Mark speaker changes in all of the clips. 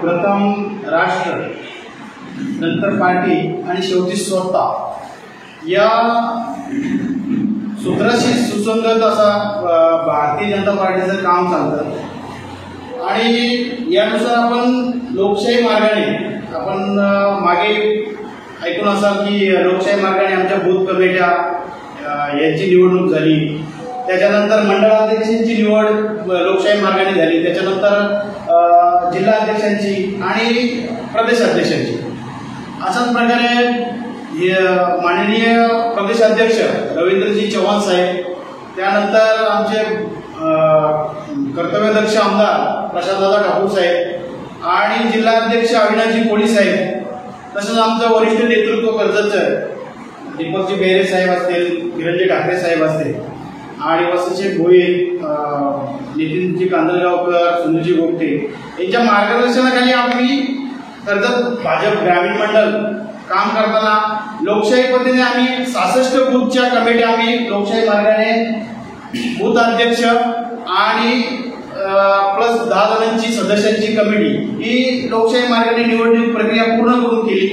Speaker 1: प्रथम राष्ट्र, नंतर पार्टी आणि शेवटी स्वतः या सूत्राशी सुसंगत असा भारतीय जनता पार्टीचं काम चालतं आणि यानुसार आपण लोकशाही मार्गाने आपण मागे ऐकून असाल की लोकशाही मार्गाने आमच्या बूथ कमिट्या यांची निवडणूक झाली, त्याच्यानंतर मंडळाध्यक्षांची निवड लोकशाही मार्गाने झाली, त्याच्यानंतर जिल्हा अध्यक्षांची आणि प्रदेश अध्यक्षांची. अशाच प्रकारे माननीय प्रदेशाध्यक्ष रवींद्रजी चव्हाण साहेब, त्यानंतर आमचे कर्तव्यदक्ष आमदार प्रशांतदादा ठाकूर साहेब आणि जिल्हाध्यक्ष अविनाशजी कोळी साहेब, तसंच आमचं वरिष्ठ नेतृत्व कर्जतचं दीपकजी बेरे साहेब असतील, किरणजी ठाकरे साहेब असतील आणि वसंतजी भोईर, नितीनजी कांदळगावकर, सुनीलजी गोपटे यांच्या मार्गदर्शनाखाली आम्ही कर्जत भाजप ग्रामीण मंडळ काम करताना लोकशाही पद्धतीने आम्ही 66 बूथच्या कमिट्या आम्ही लोकशाही मार्गाने बूथ अध्यक्ष आणि प्लस 10 जणांची सदस्यांची कमिटी ही लोकशाही मार्गाने निवडणूक प्रक्रिया पूर्ण करून केली.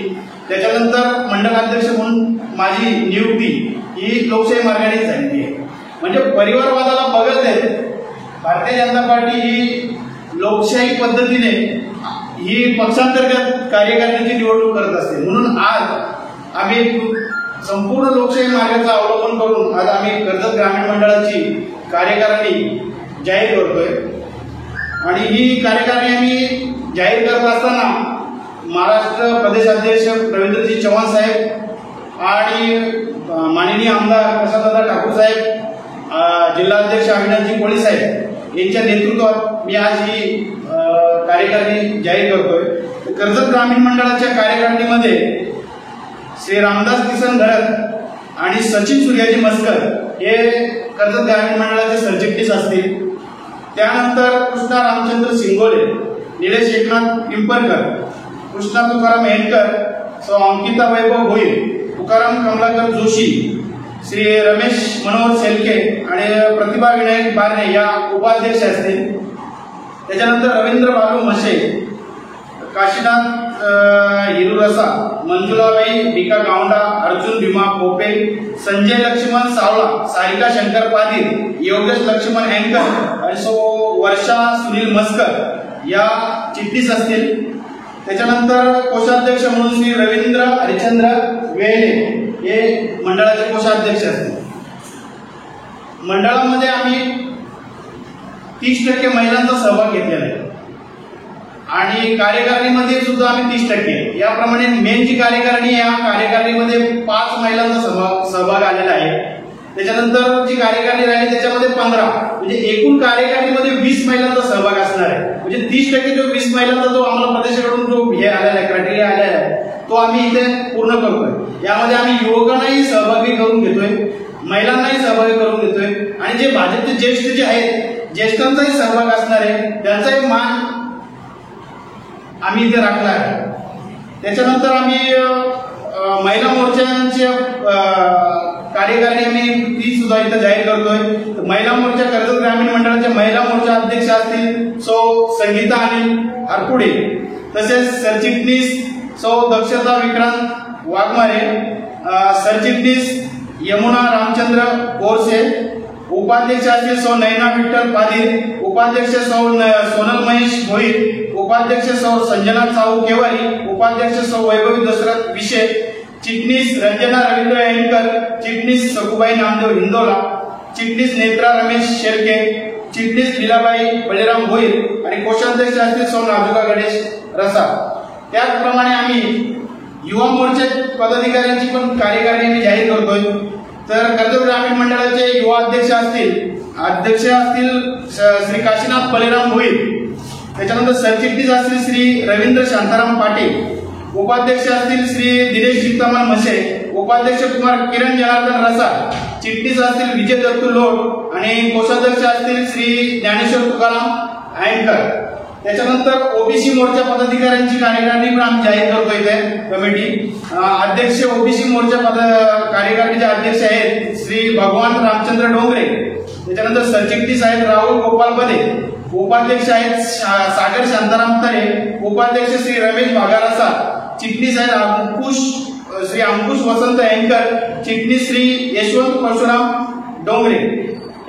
Speaker 1: त्याच्यानंतर मंडळाध्यक्ष म्हणून माझी नियुक्ती ही लोकशाही मार्गाने झालेली आहे. म्हणजे परिवारवादाला बगल देत भारतीय जनता पार्टी ही लोकशाही पद्धतीने ही पक्षांतर्गत कार्यकारिणीची निवडणूक करत असते. म्हणून आज आम्ही संपूर्ण लोकशाही मार्गाचा अवलंबन करून आज आम्ही कर्जत ग्रामीण मंडळाची कार्यकारिणी जाहीर करतोय आणि ही कार्यकारिणी आम्ही जाहीर करत असताना महाराष्ट्र प्रदेश अध्यक्ष रवींद्रजी चव्हाण साहेब आणि माननीय आमदार प्रशांतदादा ठाकूर साहेब, जिल्हाध्यक्ष अविनाशजी कोळी साहेब यांच्या नेतृत्वात मी आज ही कार्यकारिणी जाहीर करतोय. कर्जत ग्रामीण मंडळाच्या कार्यकारिणीमध्ये श्री रामदास किसन घरत आणि सचिन सूर्याजी मस्कर हे कर्जत ग्रामीण मंडळाचे सरचिटणीस असतील. त्यानंतर कृष्णा रामचंद्र सिंगोले, निलेश एकनाथ पिंपरकर, कृष्णा तुकाराम हेनकर, सौ अंकिता वैभव भोईर, तुकाराम कमलाकर जोशी, श्री रमेश मनोहर सेलके आणि प्रतिभा विनायक बारणे या उपाध्यक्ष असतील. त्याच्यानंतर रवींद्र बालू म्हशे, काशीनाथ हिरुरसा, मंजुलाबाई भिका गावंडा, अर्जुन भीमा पोपे, संजय लक्ष्मण सावळा, सारिका शंकर पाटील, योगेश लक्ष्मण अँकर आणि सो वर्षा सुनील मस्कर या चिटणीस असतील. त्याच्यानंतर कोषाध्यक्ष म्हणून श्री रवींद्र हरिचंद्र वेळे हे मंडळाचे कोषाध्यक्ष असतील. मंडळामध्ये आम्ही 30% महिलांचा सहभाग घेतलेला आहे आणि कार्यकारिणीमध्ये सुद्धा आम्ही 30%. याप्रमाणे मेन जी कार्यकारिणी या कार्यकारिणीमध्ये 5 महिलांचा सहभाग आलेला आहे. त्याच्यानंतर जी कार्यकारिणी राहिली त्याच्यामध्ये 15, म्हणजे एकूण कार्यकारिणीमध्ये 20 महिलांचा सहभाग असणार आहे. म्हणजे 30% जो 20 महिलांचा जो आम्हाला प्रदेशाकडून जो हे आलेला आहे, क्रायटेरिया आलेला आहे तो आम्ही इथे पूर्ण करतोय. यामध्ये आम्ही युवकांनाही सहभागी करून घेतोय, महिलांनाही सहभागी करून घेतोय आणि जे भाजपचे ज्येष्ठ जे आहेत ज्येष्ठांचाही सहभाग असणार आहे त्यांचाही मान आम्ही इथे राखला आहे. त्याच्यानंतर आम्ही महिला मोर्चाच्या कार्यकारिणी आम्ही ती सुद्धा इथं जाहीर करतोय. महिला मोर्चा कर्जत ग्रामीण मंडळाच्या महिला मोर्चा अध्यक्ष असतील सौ संगीता अनिल हरपुडे, तसेच सरचिटणीस सौ दक्षता विक्रांत वाघमारे, सरचिटणीस यमुना रामचंद्र बोरसे, उपाध्यक्ष असतील सौ नैना विठ्ठल पाधीर, उपाध्यक्ष सौ सोनल महेश भोईर, उपाध्यक्ष सौ संजना साहू केवारी, उपाध्यक्ष सौ वैभवी दशरथ विशे, चिटणीस रंजना रवींद्र अँकर, चिटणीस सकुबाई नामदेव हिंदोला, चिटणीस नेत्रा रमेश शेळके, चिटणीस लीलाबाई बळीराम भोईर आणि कोषाध्यक्ष असतील सौ नाजुका गणेश रसा. त्याचप्रमाणे आम्ही युवा मोर्चा पदाधिकाऱ्यांची पण कार्यकारिणी जाहीर करतोय. तर कर्जत ग्रामीण मंडळाचे युवा अध्यक्ष असतील श्री काशीनाथ बळीराम भोईर, त्याच्यानंतर सरचिटणीस असतील श्री रवींद्र शांताराम पाटील, उपाध्यक्ष असतील श्री दिनेश चित्तामन म्हशे, उपाध्यक्ष कुमार किरण जनार्दन रसा, चिटणीस असतील विजय दत्तू लोट आणि कोषाध्यक्ष असतील श्री ज्ञानेश्वर तुकाराम अँकर. त्याच्यानंतर ओबीसी मोर्चा पदाधिकाऱ्यांची कार्यकारिणी पण आम्ही जाहीर करतोय इथे कमिटी. अध्यक्ष ओबीसी मोर्चा कार्यकारिणीचे अध्यक्ष आहेत श्री भगवान रामचंद्र डोंगरे. त्याच्यानंतर सरचिटणीस आहेत राहुल गोपाल बदे, उपाध्यक्ष आहेत सागर शांताराम तरे, उपाध्यक्ष श्री रमेश भागारासा, चिटणीस आहेत श्री अंकुश वसंत अँकर, चिटणीस श्री यशवंत परशुराम डोंगरे.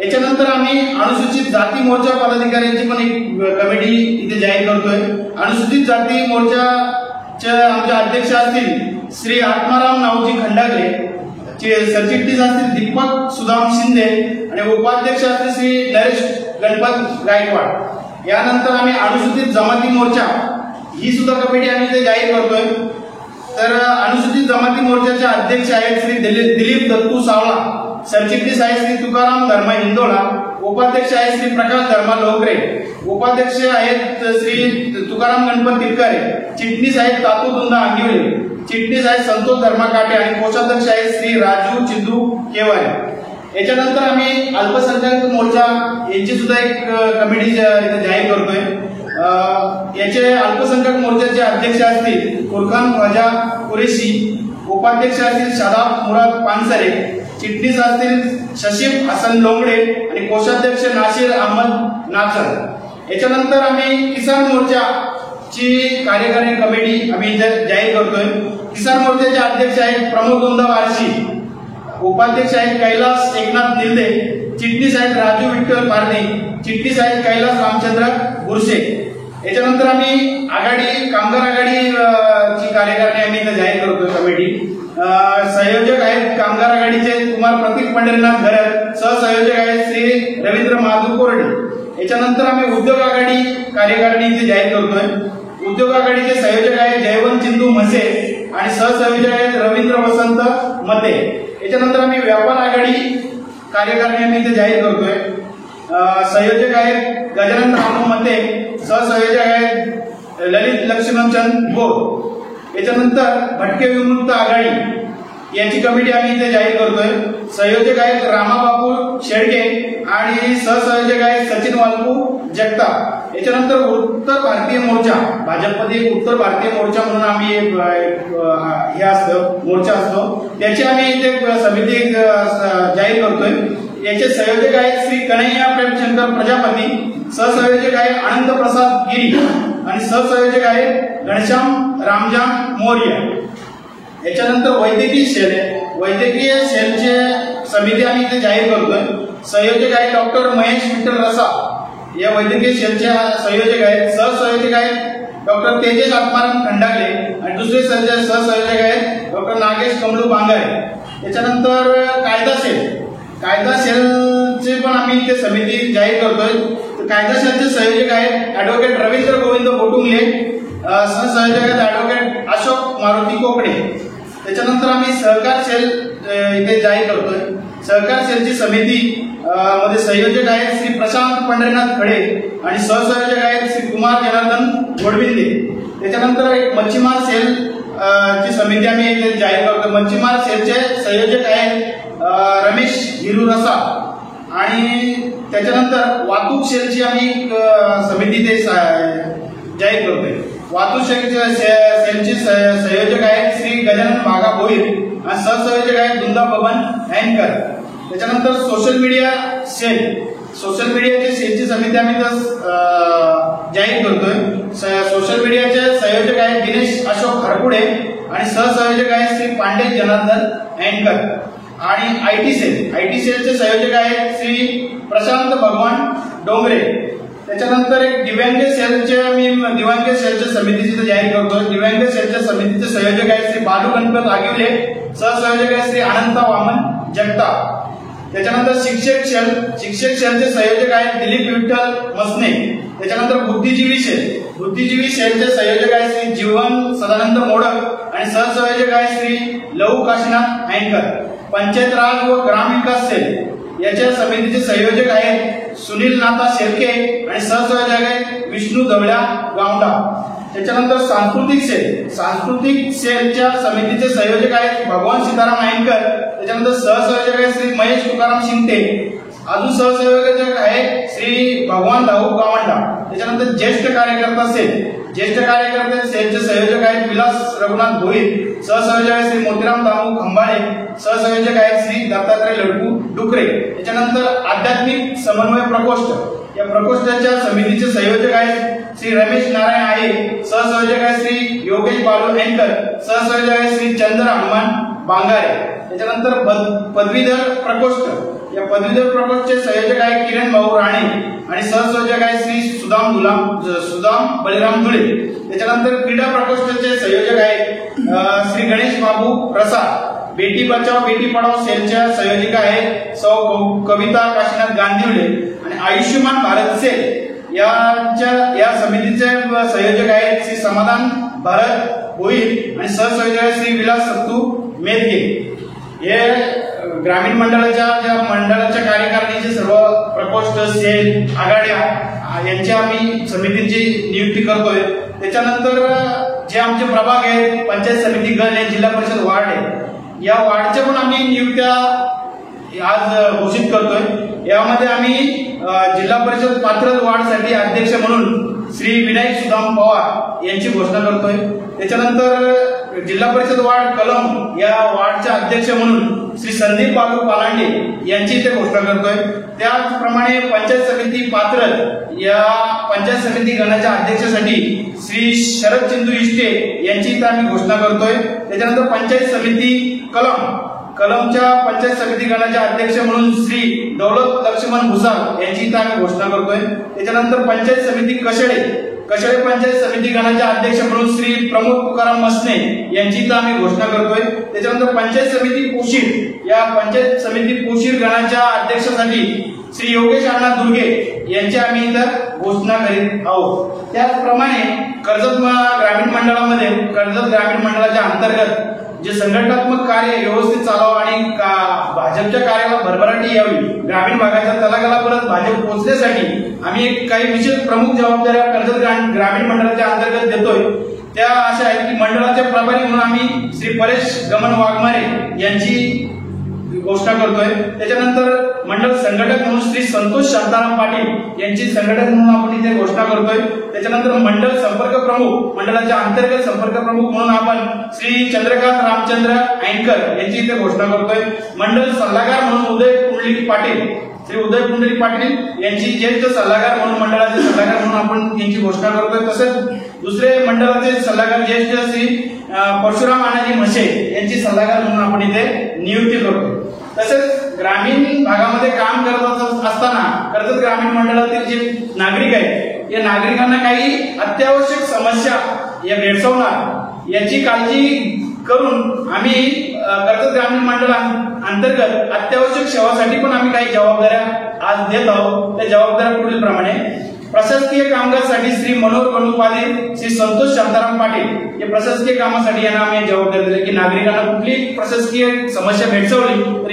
Speaker 1: याच्यानंतर आम्ही अनुसूचित जाती मोर्चा पदाधिकाऱ्यांची पण एक कमिटी इथे जाहीर करतोय. अनुसूचित जाती मोर्चाचे आमचे अध्यक्ष असतील श्री आत्माराम नावजी खंडागले, सरचिटणीस असतील दीपक सुदाम शिंदे आणि उपाध्यक्ष असतील श्री नरेश गणपत गायकवाड. यानंतर आम्ही अनुसूचित जमाती मोर्चा ही सुद्धा कमिटी आम्ही इथे जाहीर करतोय. तर अनुसूचित जमाती मोर्चाचे अध्यक्ष आहेत श्री दिलीप दत्तू सावळा, सरचिटणीस आहे श्री तुकाराम धर्मा हिंदोळा, उपाध्यक्ष आहेत श्री प्रकाश धर्मा लोकरे, उपाध्यक्ष आहेत श्री तुकाराम गणपत तिरकरे, चिटणीस आहेत तातू दुंदा अंगिवले, चिटणीस आहेत संतोष धर्मा काटे आणि कोषाध्यक्ष आहेत श्री राजू चिंदू केवारे. याच्यानंतर आम्ही अल्पसंख्याक मोर्चा यांची सुद्धा एक कमिटी जाहीर करतोय. याचे अल्पसंख्याक मोर्चाचे अध्यक्ष असतील फुरखान ख्वाजा कुरेशी, उपाध्यक्ष असतील शादाब मुराद पानसरे, चिटणीस असतील शशीफ हसन लोंगडे आणि कोषाध्यक्ष नाशिर अहमद नाचर. याच्यानंतर आम्ही किसान मोर्चाची कार्यकारी कमिटी आम्ही जाहीर करतोय. किसान मोर्चाचे अध्यक्ष आहेत प्रमोद दुंदा वारशी, उपाध्यक्ष आहेत कैलास एकनाथ निलदे, चिटणीस आहेत राजू विठ्ठल पारणे, चिटणीस आहेत कैलास रामचंद्र गुरसे. याच्यानंतर आम्ही कामगार आघाडीची कार्यकारिणी आम्ही इथे जाहीर करतोय कमिटी. संयोजक आहेत कामगार आघाडीचे कुमार प्रतीक पंढरीनाथ घरत, सहसंयोजक आहेत श्री रवींद्र महादू कोरडे. याच्यानंतर आम्ही उद्योग आघाडी कार्यकारिणी इथे जाहीर करतोय. उद्योग आघाडीचे संयोजक आहेत जयवंत चिंदू म्हसे आणि सहसंयोजक आहेत रवींद्र वसंत मते. याच्यानंतर आम्ही व्यापार आघाडी कार्यकारिणी आम्ही इथे जाहीर करतोय. संयोजक आहेत गजानन रामू मते, सहसंयोजक आहेत ललित लक्ष्मणचंद बोर. याच्यानंतर भटके विमुक्त आघाडी याची कमिटी आम्ही इथे जाहीर करतोय. संयोजक आहेत रामाबापू शेळके आणि सहसंयोजक आहेत सचिन वालपू जगताप. याच्यानंतर उत्तर भारतीय मोर्चा, भाजपमध्ये उत्तर भारतीय मोर्चा म्हणून आम्ही हे असतं मोर्चा असतो, त्याची आम्ही इथे समिती जाहीर करतोय. याचे संयोजक आहेत श्री कन्हैया प्रेमशंकर प्रजापती, सहसंयोजक आहे आनंद प्रसाद गिरी आणि सहसंयोजक आहे घनश्याम रामजान मौर्य. याच्यानंतर वैद्यकीय सेलचे समिती आम्ही इथे जाहीर करतोय. संयोजक आहे डॉक्टर महेश विठ्ठल रसा, या वैद्यकीय सेलचे संयोजक आहेत. सहसंयोजक आहेत डॉक्टर तेजेश आत्माराम खंडागले आणि दुसरे सहसंयोजक आहेत डॉक्टर नागेश कमलू बांगारे. याच्यानंतर कायदा सेलचे पण आम्ही इथे समिती जाहीर करतोय. कायदा सेलचे संयोजक आहेत ऍडव्होकेट रवींद्र गोविंद बोटुंगले, सहसंयोजक आहेत ऍडव्होकेट अशोक मारुती कोकडे. त्याच्यानंतर आम्ही सहकार सेल इथे जाहीर करतोय. सहकार सेलची समिती मध्ये संयोजक आहेत श्री प्रशांत पंढरीनाथ खडे आणि सहसंयोजक आहेत श्री कुमार जनार्दन गोडविंदे. त्याच्यानंतर एक मच्छीमार सेल ची समिती आम्ही इथे जाहीर करतो. मच्छीमार सेलचे संयोजक आहेत रमेश हिरुरसा आणि त्याच्यानंतर वाहतूक सेलची आम्ही समिती ते जाहीर करतोय. वाहतूक सेलचे संयोजक आहेत श्री गजानन बागा भोईर आणि सहसंयोजक आहेत दुंदा बबन हँकर. त्याच्यानंतर सोशल मीडियाचे सेलची समिती आम्ही जाहीर करतोय. सोशल मीडियाचे संयोजक आहेत दिनेश अशोक हरपुडे आणि सहसंयोजक आहेत श्री पांडे जनार्दन हँकर. आणि आयटी सेलचे संयोजक आहेत श्री प्रशांत भगवान डोंगरे. त्याच्यानंतर एक दिव्यांग सेलच्या समितीची जाहीर करतो. दिव्यांग सेलच्या समितीचे संयोजक आहेत श्री बालू गणपत आगिवले, सहसंयोजक आहेत श्री अनंता वामन जगताप. त्याच्यानंतर शिक्षक सेलचे संयोजक आहेत दिलीप विठ्ठल मसने. त्याच्यानंतर बुद्धिजीवी सेलचे संयोजक आहेत श्री जीवन सदानंद मोडक आणि सहसंयोजक आहेत श्री लहू काशीनाथ अँकर. पंचायत राज व ग्रामविकास सेल याच्या समितीचे संयोजक आहेत सुनील नाथा शेरके आणि सहसंयोजक आहेत विष्णू धवळ्या गावडा. त्याच्यानंतर सांस्कृतिक सेलच्या समितीचे संयोजक आहेत भगवान सीताराम अँकर. त्याच्यानंतर सहसंयोजक आहेत श्री महेश तुकाराम शिंदे. अजून सहसंयोजक आहेत श्री भगवान भाऊ गावंडा. त्याच्यानंतर ज्येष्ठ कार्यकर्ता सेल ज्येष्ठ कार्यकर्ते सेलचे संयोजक आहेत विलास रघुनाथ भोईर, सहसंयोजक आहेत श्री मोतीराम दामू खंबाळे, सहसंयोजक आहेत श्री दत्तात्रय लडकू डुकरे. त्याच्यानंतर आध्यात्मिक समन्वय प्रकोष्ठ, या प्रकोष्ठाच्या समितीचे संयोजक आहेत श्री रमेश नारायण आहे, सहसंयोजक आहेत श्री योगेश बालू एंकर, सहसंयोजक आहेत श्री चंद्र हनुमान बांगारे. त्याच्यानंतर पदवीधर प्रकोष्ठ, या पदवीधर प्रकोष्ठचे संयोजक आहेत किरण भाऊ राणे आणि सहसंयोजक आहेत श्री सुदाम बलिराम धुळे. त्याच्यानंतर क्रीडा प्रकोष्ठाचे संयोजक आहेत श्री गणेश बाबू प्रसाद. बेटी बचाओ बेटी पढाओ सेलच्या संयोजिका आहेत सौ कविता काशीनाथ गांधीवडे आणि आयुष्यमान भारत सेल या समितीचे संयोजक आहेत श्री समाधान भारत भोईर आणि सहसंयोजक आहेत श्री विलास सत्तू मेदगे. हे ग्रामीण मंडळाच्या कार्यकारिणीचे सर्व प्रकोष्ठ सेल आघाड्या यांच्या आम्ही समितीची नियुक्ती करतोय. त्याच्यानंतर जे आमचे प्रभाग आहेत पंचायत समिती गण आहे, जिल्हा परिषद वार्ड आहे, या वार्डच्या पण आम्ही नियुक्त्या आज घोषित करतोय. यामध्ये आम्ही जिल्हा परिषद पात्र वार्डसाठी अध्यक्ष म्हणून श्री विनायक सुदाम पवार यांची घोषणा करतोय. त्याच्यानंतर जिल्हा परिषद वार्ड कलम या वार्डचे अध्यक्ष म्हणून श्री संदीप बालू पालांडे यांची इथे घोषणा करतोय. त्याचप्रमाणे पंचायत समिती पात्र या पंचायत समिती गणाच्या अध्यक्षासाठी श्री शरद चिंदू इष्टे यांची इथे आम्ही घोषणा करतोय. त्याच्यानंतर पंचायत समिती कलमच्या पंचायत समिती गणाच्या अध्यक्ष म्हणून श्री दौलत लक्ष्मण भुसार यांची इथे आम्ही घोषणा करतोय. त्याच्यानंतर पंचायत समिती कशळे पंचायत समिती गणाच्या अध्यक्ष म्हणून श्री प्रमोद तुकाराम मसने यांची इथं आम्ही घोषणा करतोय. त्याच्यानंतर पंचायत समिती पोशीर या पंचायत समिती पोशीर गणाच्या अध्यक्षासाठी श्री योगेश अण्णा दुर्गे यांची आम्ही इथं घोषणा करीत आहोत. त्याचप्रमाणे कर्जत ग्रामीण मंडळामध्ये कर्जत ग्रामीण मंडळाच्या अंतर्गत जे संघटनात्मक कार्य व्यवस्थित चालावं आणि भाजपच्या कार्याला भरभराटी यावी, ग्रामीण भागाच्या तलागालापर्यंत भाजप पोहोचण्यासाठी आम्ही काही विशेष प्रमुख जबाबदाऱ्या कर्जत ग्रामीण मंडळाच्या अंतर्गत देतोय. त्या अशा आहेत की मंडळाचे प्रभारी म्हणून आम्ही श्री परेश गमन वाघमारे यांची घोषणा करतोय. त्याच्यानंतर मंडळ संघटक म्हणून श्री संतोष शांताराम पाटील यांची संघटक म्हणून आपण इथे घोषणा करतोय. त्याच्यानंतर मंडळ संपर्क प्रमुख मंडळाच्या अंतर्गत संपर्क प्रमुख म्हणून आपण श्री चंद्रकांत रामचंद्र अँकर यांची इथे घोषणा करतोय. मंडळ सल्लागार म्हणून उदय पुंडलिक पाटील यांची ज्येष्ठ सल्लागार म्हणून मंडळाचे सल्लागार म्हणून आपण यांची घोषणा करतोय. तसंच दुसरे मंडळाचे सल्लागार ज्येष्ठ श्री परशुराम आनाजी म्हशे यांची सल्लागार म्हणून आपण इथे नियुक्ती करतोय. तसेच ग्रामीण भागामध्ये काम करत असताना कर्जत ग्रामीण मंडळातील जे नागरिक आहेत या नागरिकांना काही अत्यावश्यक समस्या या भेडसावणार याची काळजी करून आम्ही कर्जत ग्रामीण मंडळ अंतर्गत अत्यावश्यक सेवासाठी पण आम्ही काही जबाबदाऱ्या आज देत आहोत. त्या जबाबदाऱ्या पुढील प्रमाणे प्रशासकीय कामगारसाठी श्री मनोहर गणुपाले, श्री संतोष शांताराम पाटील हे प्रशासकीय कामासाठी यांना आम्ही जबाबदारी दिली की नागरिकांना कुठली प्रशासकीय समस्या भेडसावली तर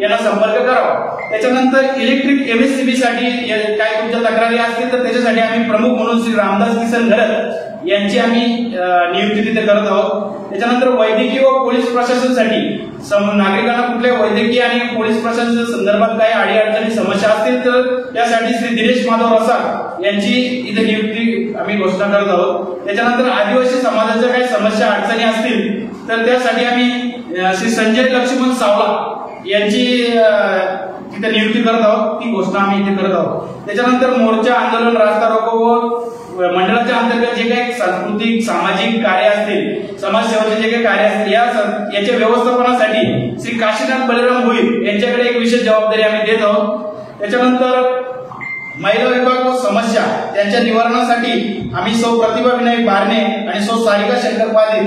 Speaker 1: यांना संपर्क करावा. त्याच्यानंतर इलेक्ट्रिक एमएससीबी साठी काय तुमच्या तक्रारी असतील तर त्याच्यासाठी आम्ही प्रमुख म्हणून श्री रामदास किसन घरत यांची आम्ही नियुक्ती तिथे करत आहोत. त्याच्यानंतर वैद्यकीय व पोलीस प्रशासनासाठी नागरिकांना कुठल्या वैद्यकीय आणि पोलीस प्रशासनाच्या संदर्भात काही अडीअडचणी समस्या असतील तर त्यासाठी श्री दिनेश माधव रसाळ यांची इथे नियुक्ती आम्ही घोषणा करत आहोत. त्याच्यानंतर आदिवासी समाजाच्या काही समस्या अडचणी असतील तर त्यासाठी आम्ही श्री संजय लक्ष्मण सावला यांची तिथे नियुक्ती करत आहोत. ती घोषणा आम्ही इथे करत आहोत. त्याच्यानंतर मोर्चा आंदोलन रास्ता रोको व मंडळाच्या अंतर्गत जे काही सांस्कृतिक सामाजिक कार्य असतील समाजसेवेचे जे काही कार्य असतील याच्या व्यवस्थापनासाठी श्री काशीनाथ बलिराम भोईर यांच्याकडे एक विशेष जबाबदारी आम्ही देत आहोत. त्याच्यानंतर महिला विभाग व समस्या त्यांच्या निवारणासाठी आम्ही सौ प्रतिभा विनायक बारणे आणि सौ सारिका शंकर पाले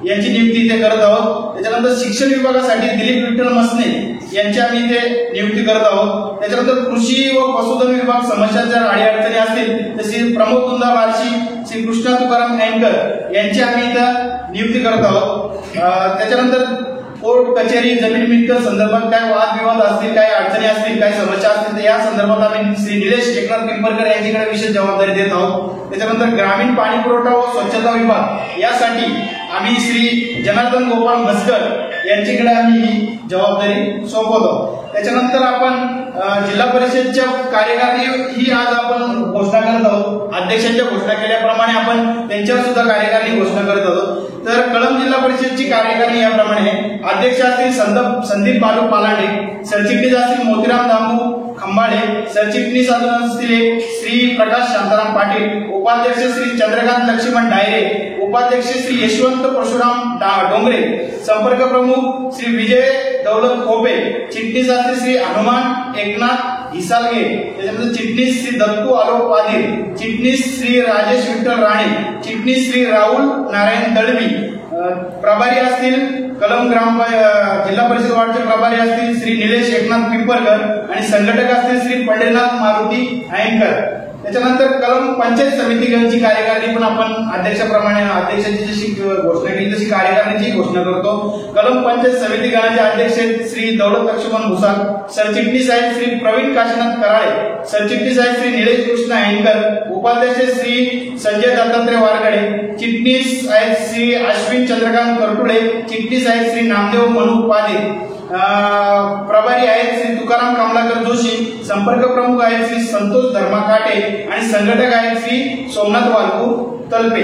Speaker 1: यांची नियुक्ती इथे करत आहोत. त्याच्यानंतर शिक्षण विभागासाठी दिलीप विठ्ठल मसने यांची आम्ही इथे नियुक्ती करत आहोत. त्याच्यानंतर कृषी व पशुधन विभाग समस्या जर अडीअडचणी असतील तर श्री प्रमोद दुंदा बार्शी, श्री कृष्णा तुकाराम अँकर यांची आम्ही इथं नियुक्ती करत आहोत. त्याच्यानंतर कोर्ट कचेरी जमीन मिळकत संदर्भात काय वादविवाद असतील काही अडचणी असतील काही समस्या असतील तर या संदर्भात आम्ही श्री निलेश एकनाथ पिंपरकर यांच्याकडे विशेष जबाबदारी देत आहोत. त्याच्यानंतर ग्रामीण पाणी पुरवठा व स्वच्छता विभाग यासाठी आम्ही श्री जनार्दन गोपाळ मस्कर यांच्याकडे आम्ही ही जबाबदारी सोपवत आहोत. त्याच्यानंतर आपण जिल्हा परिषदच्या कार्यकारिणी ही आज आपण घोषणा करत आहोत. अध्यक्षांच्या घोषणा केल्याप्रमाणे आपण त्यांच्यावर सुद्धा कार्यकारिणी घोषणा करत होतो। तर कळंब जिल्हा परिषदची कार्यकारिणी याप्रमाणे अध्यक्ष असतील संदीप बालू पालांडे, सरचिटणीस असतील मोतीराम दामू खंबाळे, सरचिटणीस असतील श्री प्रकाश शांताराम पाटील, उपाध्यक्ष श्री चंद्रकांत लक्ष्मण डायरे, उपाध्यक्ष श्री यशवंत परशुराम डोंगरे, संपर्क प्रमुख श्री विजय दौलत खोपे, चिटणीस असतील श्री हनुमान एकनाथ हिसालगे, त्याच्यानंतर चिटणीस श्री दत्तू आलोक पाटील, चिटणीस श्री राजेश विठ्ठल राणे, चिटणीस श्री राहुल नारायण दळवी, प्रभारी असतील कळंब जिल्हा परिषद वार्डचे प्रभारी असतील श्री निलेश एकनाथ पिंपरकर आणि संघटक असतील श्री पंढरीनाथ मारुती अयंकर। त्याच्यानंतर कळंब पंचायत समितीगणची कार्यकारिणी पण आपण अध्यक्षाप्रमाणे अध्यक्षाची जशी घोषणा केली तशी कार्यकारिणीची घोषणा करतो। कळंब पंचायत समिती गणाचे अध्यक्ष श्री दौलत लक्ष्मण भुसाळ, सरचिटणीस आहेत श्री प्रवीण काशीनाथ कराळे, सरचिटणीस आहेत श्री निलेश कृष्ण अयंकर, उपाध्यक्ष श्री संजय दत्तात्रय वारकडे, चिटणीस आहेत श्री अश्विन चंद्रकांत करटुळे, चिटणीस आहेत श्री नामदेव मनू पाले, प्रभारी आहेत श्री तुकाराम कमलाकर जोशी, संपर्क प्रमुख आहेत श्री संतोष धर्मा काटे आणि संघटक आहेत श्री सोमनाथ वालकू तलपे।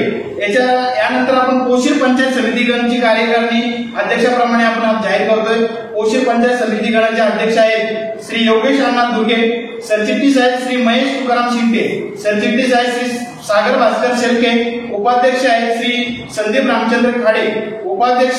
Speaker 1: यानंतर आपण पोशीर पंचायत समिती गणची कार्यकारिणी अध्यक्षाप्रमाणे आपण जाहीर करतोय। पोशीर पंचायत समिती गणाचे अध्यक्ष आहेत श्री योगेश अण्णा दुर्गे, सरचिटणीस आहेत श्री महेश तुकाराम शिंदे, सरचिटणीस आहेत श्री सागर भास्कर शेळके, उपाध्यक्ष आहेत श्री संदीप रामचंद्र खाडे, उपाध्यक्ष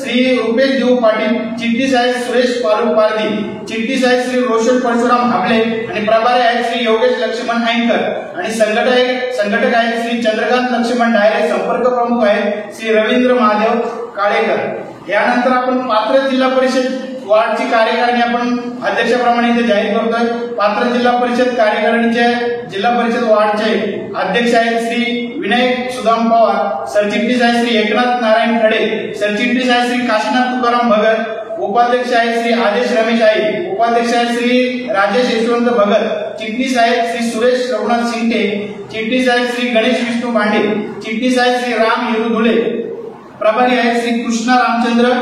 Speaker 1: श्री रुपेश देऊ पाटील, चिटणीस आहेत सुरेश पालू पारदी, चिटणीस आहेत श्री रोशन परशुराम हाबले आणि प्रभारी आहेत श्री योगेश लक्ष्मण अयंकर आणि संघटक आहेत श्री चंद्रकांत लक्ष्मण डायरे, संपर्क प्रमुख आहेत श्री रवींद्र महादेव काळेकर। यानंतर आपण पात्र जिल्हा परिषद वार्डची कार्यकारिणी आपण अध्यक्षाप्रमाणे इथे जाहीर करतोय। पात्र जिल्हा परिषद कार्यकारिणीचे जिल्हा परिषद वार्डचे अध्यक्ष आहेत श्री विनायक सुदाम पवार, सरचिटणीस आहेत श्री एकनाथ नारायण खडे, सरचिटणीस आहेत श्री काशीनाथ तुकाराम भगत, उपाध्यक्ष आहेत श्री आदेश रमेश आई, उपाध्यक्ष आहेत श्री राजेश यशवंत भगत, चिटणीस आहेत श्री सुरेश रघुनाथ शिंदे, चिटणीस आहेत श्री गणेश विष्णू भांडे, चिटणीस आहेत श्री राम हिरू धुळे, प्रभारी आहेत श्री कृष्णा रामचंद्र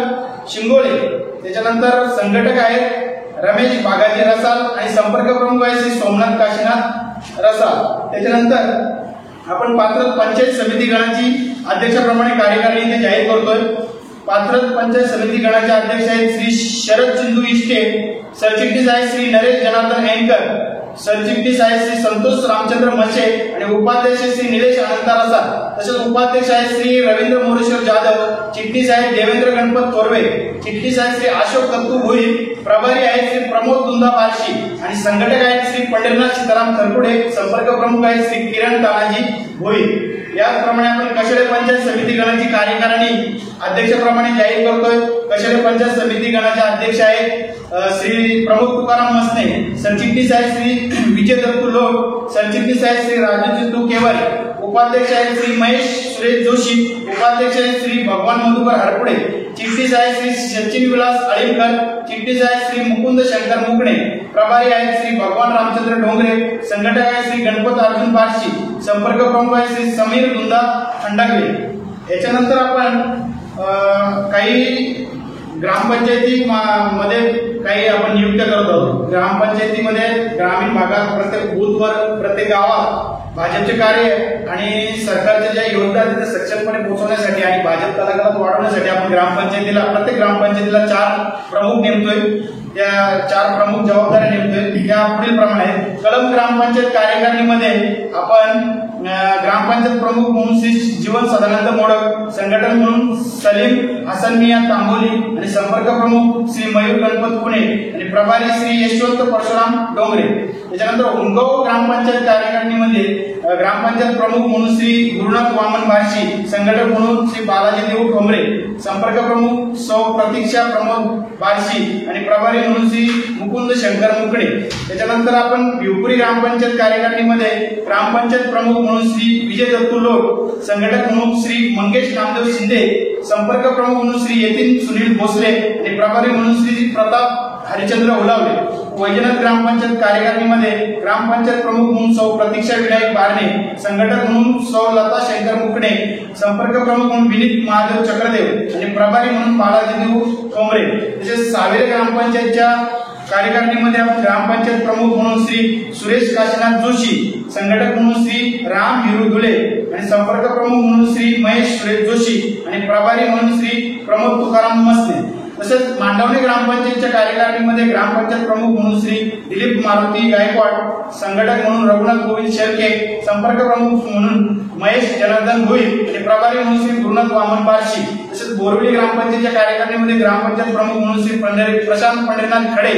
Speaker 1: शिंगोळे। त्याच्यानंतर संघटक आहेत रमेश बागाजी रसाल आणि संपर्क प्रमुख आहेत श्री सोमनाथ काशीनाथ रसाल। त्याच्यानंतर आपण पात्र पंचायत समिती गणाची अध्यक्षाप्रमाणे कार्यकारिणी इथे जाहीर करतोय। पात्र पंचायत समिती गणाचे अध्यक्ष आहेत श्री शरद चिंदू इष्टे, सरचिटणीस आहेत श्री नरेश जनार्दन अयंकर, सरचिटणीस आहेत श्री संतोष रामचंद्र मशे आणि उपाध्यक्ष श्री निलेश अनंता रसाल, तसेच उपाध्यक्ष आहेत श्री रवींद्र मोरेश्वर जाधव, चिटणीस आहेत देवेंद्र गणपत तोरवे, चिटणीस आहेत श्री अशोक दत्तू भोई, प्रभारी आहेत श्री प्रमोद दुंदा बार्शी आणि संघटक आहेत श्री पंढरीनाथ सीताराम खरपुडे, संपर्क प्रमुख आहेत श्री किरण तानाजी भोई। याचप्रमाणे आपण कशेळे पंचायत समिती गणाची कार्यकारिणी अध्यक्षाप्रमाणे जाहीर करतोय। कशेळे पंचायत समिती गणाचे अध्यक्ष आहेत श्री प्रमोद तुकाराम मसने, सरचिटणीस आहेत श्री विजय दत्तू लोक, सरचिटणीस आहेत श्री राजू चिंटू केवारी, उपाध्यक्ष आहेत श्री महेश सुरेश जोशी, उपाध्यक्ष आहेत श्री भगवान मधुकर हरपुडे, चिटणीस आहेत श्री सचिन विलास अळीकर, चिटणीस आहेत श्री मुकुंद शंकर मुकणे, प्रभारी आहेत श्री भगवान रामचंद्र डोंगरे, संघटक आहेत श्री गणपत अर्जुन बार्शी, संपर्क प्रमुख आहेत श्री समीर दुंदा खंडागले। याच्यानंतर आपण काही ग्रामपंचायती मध्ये काही आपण नियुक्त्या करत आहोत। ग्रामपंचायतीमध्ये ग्रामीण भागात प्रत्येक बूथवर प्रत्येक गावात भाजपचे कार्य आणि सरकारच्या ज्या योजना आहेत त्या सक्षमपणे पोहोचवण्यासाठी आणि भाजप कलाकारात वाढवण्यासाठी आपण प्रत्येक ग्रामपंचायतीला 4 प्रमुख नेमतोय। त्या 4 प्रमुख जबाबदाऱ्या नेमतोय त्या पुढील प्रमाणे आहेत। कळंब ग्रामपंचायत कार्यकारिणीमध्ये आपण ग्रामपंचायत प्रमुख म्हणून श्री जीवन सदानंद मोडक, संघटन म्हणून सलीम हसन मिया तांबोली आणि संपर्क प्रमुख श्री मयूर गणपत पुणे आणि प्रभारी श्री यशवंत परशुराम डोंगरे। त्याच्यानंतर उमगाव ग्रामपंचायत कार्यकारिणीमध्ये ग्रामपंचायत प्रमुख म्हणून श्री गुरुनाथ वामन बार्शी, संघटक म्हणून श्री बालाजी देऊ ठोंबरे, संपर्क प्रमुख सौ प्रतीक्षा प्रमोद बार्शी आणि प्रभारी म्हणून श्री मुकुंद शंकर मुकडे। त्याच्यानंतर आपण भिवपुरी ग्रामपंचायत कार्यकारिणीमध्ये ग्रामपंचायत प्रमुख म्हणून श्री विजय दत्तू लोक, संघटक म्हणून श्री मंगेश नामदेव शिंदे, संपर्क प्रमुख म्हणून श्री यतीन सुनील भोसले आणि प्रभारी म्हणून श्री प्रताप हरिचंद्र उलावले। वैजनाथ ग्रामपंचायत कार्यकारिणीमध्ये ग्रामपंचायत प्रमुख म्हणून सौ प्रतीक्षा विनायक बारणे, संघटक म्हणून सौ लता शंकर मुकडे, संपर्क प्रमुख म्हणून विनीत महादेव चक्रदेव आणि प्रभारी म्हणून बालाजी देऊ ठोंबरे। तसेच सावेर ग्रामपंचायतच्या कार्यकारिणीमध्ये आपण ग्रामपंचायत प्रमुख म्हणून श्री सुरेश काशीनाथ जोशी, संघटक म्हणून श्री राम हिरू धुले आणि संपर्क प्रमुख म्हणून श्री महेश सुरेश जोशी आणि प्रभारी म्हणून श्री प्रमोद तुकाराम मस्ते. तसेच मांडवणे ग्रामपंचायतच्या कार्यकारिणीमध्ये ग्रामपंचायत प्रमुख म्हणून श्री दिलीप मारुती गायकवाड, संघटक म्हणून रघुनाथ गोविंद शेळके, संपर्क प्रमुख म्हणून महेश जनार्दन भोईर आणि प्रभारी म्हणून श्री गुरुनाथ वामन बार्शी. तसेच बोरवली ग्रामपंचायतच्या कार्यकारिणीमध्ये ग्रामपंचायत प्रमुख म्हणून श्री प्रशांत पंढरीनाथ खडे,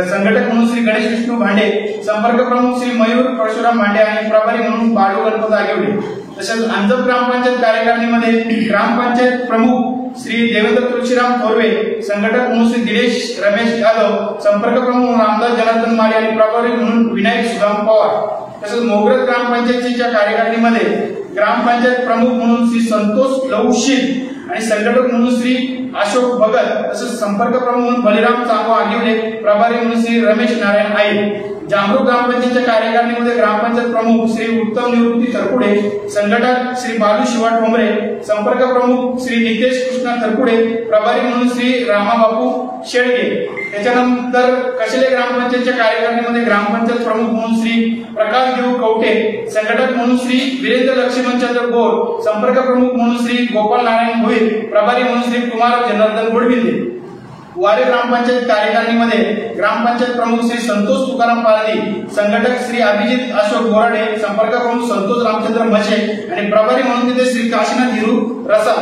Speaker 1: संघटक म्हणून श्री गणेश विष्णू भांडे, संपर्क प्रमुख श्री मयूर परशुराम भांडे आणि प्रभारी म्हणून बाळू गणपत आगिवडे. तसेच अंजप ग्रामपंचायत कार्यकारिणीमध्ये ग्रामपंचायत प्रमुख श्री देवेंद्र तुळशीराम थोरवे, संघटक म्हणून श्री दिनेश रमेश यादव, संपर्क प्रमुख म्हणून रामदास जनार्दन माळे आणि प्रभारी म्हणून विनायक सुदाम पवार. तसेच मोगरज ग्रामपंचायतीच्या कार्यकारिणीमध्ये ग्रामपंचायत प्रमुख म्हणून श्री संतोष लवशील आणि संघटक म्हणून श्री अशोक भगत, तसेच संपर्क प्रमुख म्हणून बलिराम चांगो आगिवले, प्रभारी म्हणून श्री रमेश नारायण आईर. जामरूक ग्रामपंचायतच्या कार्यकारिणीमध्ये ग्रामपंचायत प्रमुख श्री उत्तम निवृत्ती तरकुडे, संघटक श्री बालू शिवा ठोंबरे, संपर्क प्रमुख श्री नितेश कृष्णा तरकुडे, प्रभारी म्हणून श्री रामाबापू शेळके. त्याच्यानंतर कशेले ग्रामपंचायतच्या कार्यकारिणीमध्ये ग्रामपंचायत प्रमुख म्हणून श्री प्रकाश देव कवटे, संघटक म्हणून श्री वीरेंद्र लक्ष्मणचंद्र बोर, संपर्क प्रमुख म्हणून श्री गोपाल नारायण भोईर, प्रभारी म्हणून श्री कुमार जनार्दन गोडविंदे. वारे ग्रामपंचायत कार्यकारिणीमध्ये ग्रामपंचायत प्रमुख श्री संतोष तुकाराम पारधी, संघटक श्री अभिजित अशोक बोराडे, संपर्क प्रमुख संतोष रामचंद्र म्हशे आणि प्रभारी म्हणून तिथे श्री काशीनाथ हिरू रसा.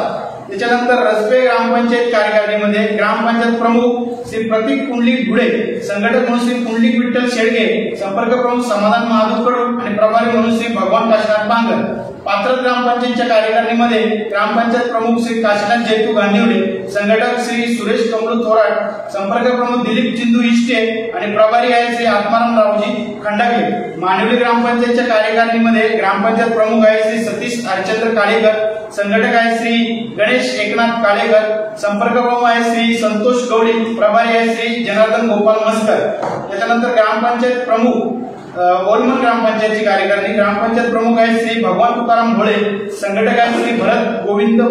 Speaker 1: त्याच्यानंतर रसपे ग्रामपंचायत कार्यकारिणीमध्ये ग्रामपंचायत प्रमुख श्री प्रतीक पुंडलिक गुडे, संघटक म्हणून श्री पुंडलिक विठ्ठल शेळके, संपर्क प्रमुख समाधान महादेव कडू आणि प्रभारी म्हणून श्री भगवान काशीनाथ बांगर. पात्र ग्रामपंचायतच्या कार्यकारिणीमध्ये ग्रामपंचायत प्रमुख श्री काशीनाथ जयतू गांधीवडे, संघटक श्री सुरेश कमलू थोराट, संपर्क प्रमुख दिलीप चिंदू इष्टे आणि प्रभारी आहे श्री आत्माराम रावजी खंडागले. मानवली ग्रामपंचायतच्या कार्यकारिणीमध्ये ग्रामपंचायत प्रमुख आहे श्री सतीश हरचंद्र काळेकर, संघटक आहे श्री गणेश एकनाथ काळेकर, संपर्क प्रमुख आहे श्री संतोष गवडी, प्रभारी आहे श्री जनार्दन गोपाल मस्कर. त्याच्यानंतर ग्रामपंचायत प्रमुख ओलमन ग्रामपंचायतची कार्यकारिणी ग्रामपंचायत प्रमुख आहे श्री भगवान तुकाराम भोळे, संघटक आहे श्री भरत गोविंद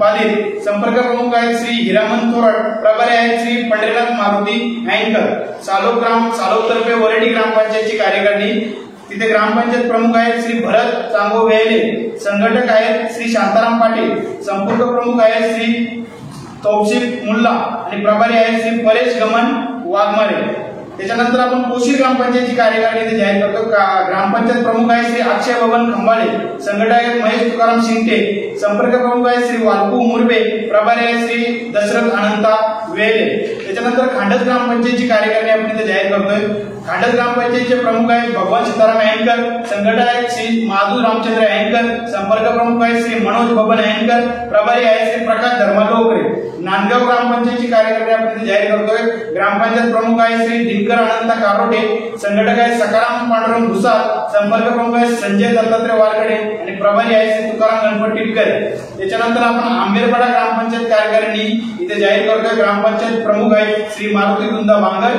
Speaker 1: पालीर, संपर्क प्रमुख आहे श्री हिरामन थोराट, प्रभारी आहे श्री पंढरीनाथ मारुती अँकर. सालोतर्फे वरडी ग्रामपंचायतची कार्यकारिणी तिथे ग्रामपंचायत प्रमुख आहेत श्री भरत चांगो वेले, संघटक आहेत श्री शांताराम पाटील, संपर्क प्रमुख आहे श्री तौसिफ मुल्ला आणि प्रभारी आहे श्री परेश गमन वाघमारे. त्याच्यानंतर आपण कोशीर ग्रामपंचायतची कार्यकारिणी जाहीर करतो. ग्रामपंचायत प्रमुख आहे श्री अक्षय बबन खंबाळे, संघटक आहेत महेश तुकाराम शिंगटे, संपर्क प्रमुख आहे श्री वाल्पू मुरबे, प्रभारी आहे श्री दशरथ अनंता वेले. त्याच्यानंतर खांडस ग्रामपंचायतची कार्यकारिणी आपण इथे जाहीर करतोय. खांडस ग्रामपंचायतचे प्रमुख आहेत भगवान सीताराम अँकर, संघटक आहेत श्री माधू रामचंद्र अँकर, संपर्क प्रमुख आहे श्री मनोज बबन अँकर, प्रभारी आहे श्री प्रकाश धर्मा लोकरे. नांदगाव ग्रामपंचायतची कार्यकारिणी आपण इथे जाहीर करतोय. ग्रामपंचायत प्रमुख आहे श्री दिनकर अनंत कारोटे, संघटक आहे सकाराम पांडुरंग भुसार, संपर्क प्रमुख आहे संजय दत्तात्रय वारकडे आणि प्रभारी आहे श्री तुकाराम गणपत टिटकर. त्याच्यानंतर आपण आंबेरपाडा ग्रामपंचायत कार्यकारिणी इथे जाहीर करतोय. ग्रामपंचायत प्रमुख आहेत श्री मारुती गुंदा बांगर,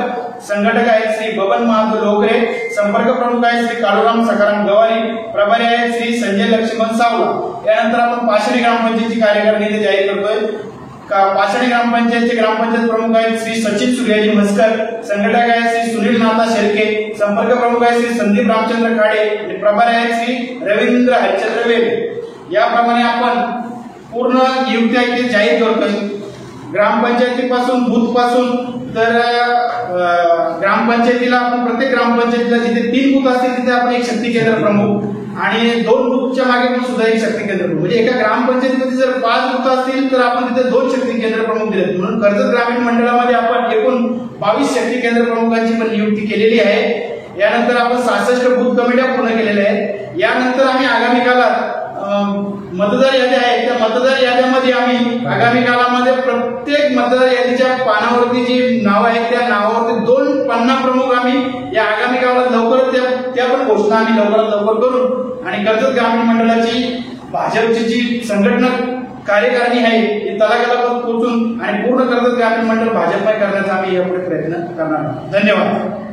Speaker 1: संघटक आहेत श्री बबन महादेव लोकरे, संपर्क प्रमुख आहेत श्री काळूराम सकाराम गवारी, प्रभारी आहेत श्री संजय लक्ष्मण सावला. यानंतर आपण पाषाणी ग्रामपंचायतची कार्यकारिणी इथे जाहीर करतोय. पाषाणी ग्रामपंचायतचे ग्रामपंचायत प्रमुख आहेत श्री सचिन सूर्याजी म्हस्कर, संघटक आहेत श्री सुनील नाथा शेळके, संपर्क प्रमुख आहेत श्री संदीप रामचंद्र खाडे आणि प्रभारी आहेत श्री रवींद्र हरिचंद्र वेले. याप्रमाणे आपण पूर्ण नियुक्त्या इथे जाहीर करतोय. ग्रामपंचायतीपासून बूथ पासून तर ग्रामपंचायतीला आपण प्रत्येक ग्रामपंचायतीला जिथे 3 बूथ असतील तिथे आपण एक शक्ती केंद्र प्रमुख आणि 2 बूथच्या मागे पण सुद्धा एक शक्ती केंद्र प्रमुख, म्हणजे एका ग्रामपंचायतीमध्ये जर 5 बूथ असतील तर आपण तिथे 2 शक्ती केंद्र प्रमुख दिलेत. म्हणून कर्जत ग्रामीण मंडळामध्ये आपण एकूण 22 शक्ती केंद्र प्रमुखांची पण नियुक्ती केलेली आहे. यानंतर आपण 66 बूथ कमिट्या पूर्ण केलेल्या आहेत. यानंतर आम्ही आगामी काळात मतदार याद्या आहेत त्या मतदार याद्यामध्ये आम्ही आगामी काळामध्ये प्रत्येक मतदार यादीच्या पानावरती जी नावं आहेत त्या नावावरती 2 पन्ना प्रमुख आम्ही या आगामी काळात लवकरच त्या पण घोषणा आम्ही लवकरात लवकर करू आणि कर्जत ग्रामीण मंडळाची भाजपची जी संघटना कार्यकारिणी आहे ती तळागाळापर्यंत पोहोचून आणि पूर्ण कर्जत ग्रामीण मंडळ भाजपमय करण्याचा आम्ही यापुढे प्रयत्न करणार आहोत. धन्यवाद.